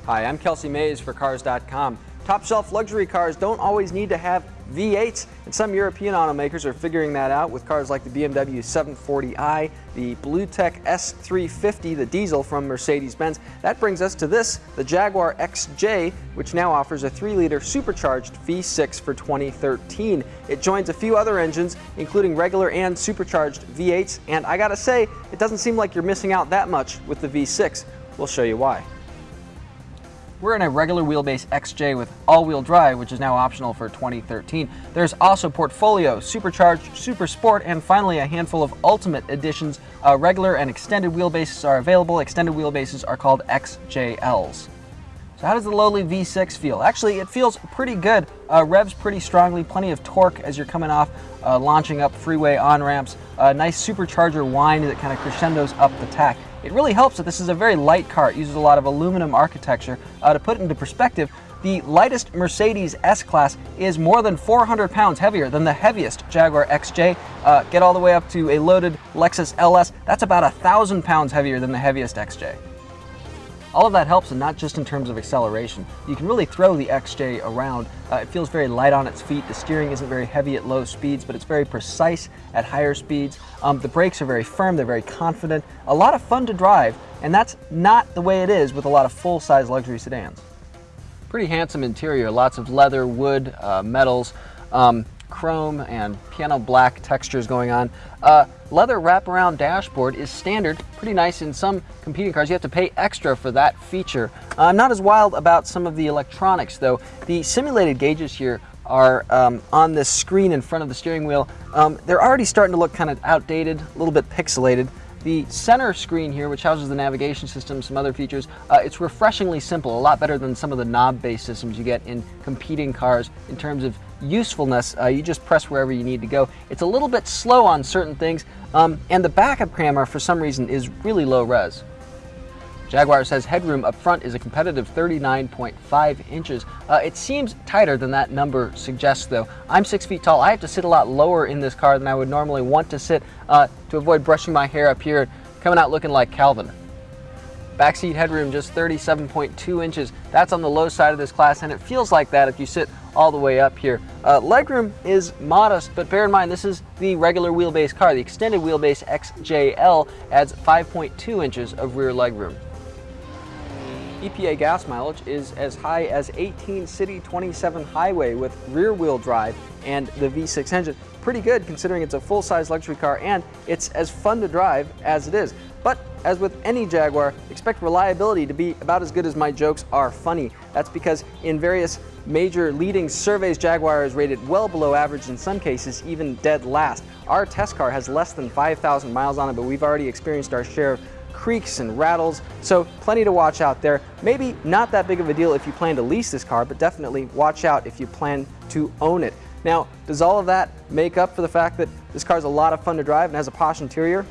Hi, I'm Kelsey Mays for Cars.com. Top shelf luxury cars don't always need to have V8s, and some European automakers are figuring that out with cars like the BMW 740i, the BlueTech S350, the diesel from Mercedes-Benz. That brings us to this, the Jaguar XJ, which now offers a 3-liter supercharged V6 for 2013. It joins a few other engines, including regular and supercharged V8s, and I gotta say, it doesn't seem like you're missing out that much with the V6. We'll show you why. We're in a regular wheelbase XJ with all-wheel drive, which is now optional for 2013. There's also Portfolio, Supercharged, Super Sport, and finally a handful of Ultimate editions. Regular and extended wheelbases are available. Extended wheelbases are called XJLs. So how does the lowly V6 feel? Actually, it feels pretty good. Revs pretty strongly, plenty of torque as you're coming off, launching up freeway on-ramps. Nice supercharger whine that kind of crescendos up the tack. It really helps that this is a very light car. It uses a lot of aluminum architecture. To put it into perspective, the lightest Mercedes S-Class is more than 400 pounds heavier than the heaviest Jaguar XJ. Get all the way up to a loaded Lexus LS, that's about 1,000 pounds heavier than the heaviest XJ. All of that helps, and not just in terms of acceleration. You can really throw the XJ around. It feels very light on its feet. The steering isn't very heavy at low speeds, but it's very precise at higher speeds. The brakes are very firm, they're very confident. A lot of fun to drive, and that's not the way it is with a lot of full-size luxury sedans. Pretty handsome interior, lots of leather, wood, metals, chrome and piano black textures going on. Leather wraparound dashboard is standard, pretty nice in some competing cars. You have to pay extra for that feature. I'm not as wild about some of the electronics though. The simulated gauges here are on this screen in front of the steering wheel. They're already starting to look kind of outdated, a little bit pixelated. The center screen here, which houses the navigation system, some other features, it's refreshingly simple, a lot better than some of the knob-based systems you get in competing cars in terms of usefulness. You just press wherever you need to go. It's a little bit slow on certain things, and the backup camera, for some reason, is really low res. Jaguar says headroom up front is a competitive 39.5 inches. It seems tighter than that number suggests though. I'm 6 feet tall. I have to sit a lot lower in this car than I would normally want to sit to avoid brushing my hair up here, coming out looking like Calvin. Backseat headroom just 37.2 inches. That's on the low side of this class, and it feels like that if you sit all the way up here. Legroom is modest, but bear in mind this is the regular wheelbase car. The extended wheelbase XJL adds 5.2 inches of rear legroom. EPA gas mileage is as high as 18 city, 27 highway with rear-wheel drive and the V6 engine. Pretty good considering it's a full-size luxury car and it's as fun to drive as it is. But as with any Jaguar, expect reliability to be about as good as my jokes are funny. That's because in various major leading surveys, Jaguar is rated well below average, in some cases even dead last. Our test car has less than 5,000 miles on it, but we've already experienced our share of creaks and rattles, so plenty to watch out there. Maybe not that big of a deal if you plan to lease this car, but definitely watch out if you plan to own it. Now, does all of that make up for the fact that this car is a lot of fun to drive and has a posh interior?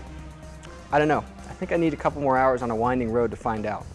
I don't know. I think I need a couple more hours on a winding road to find out.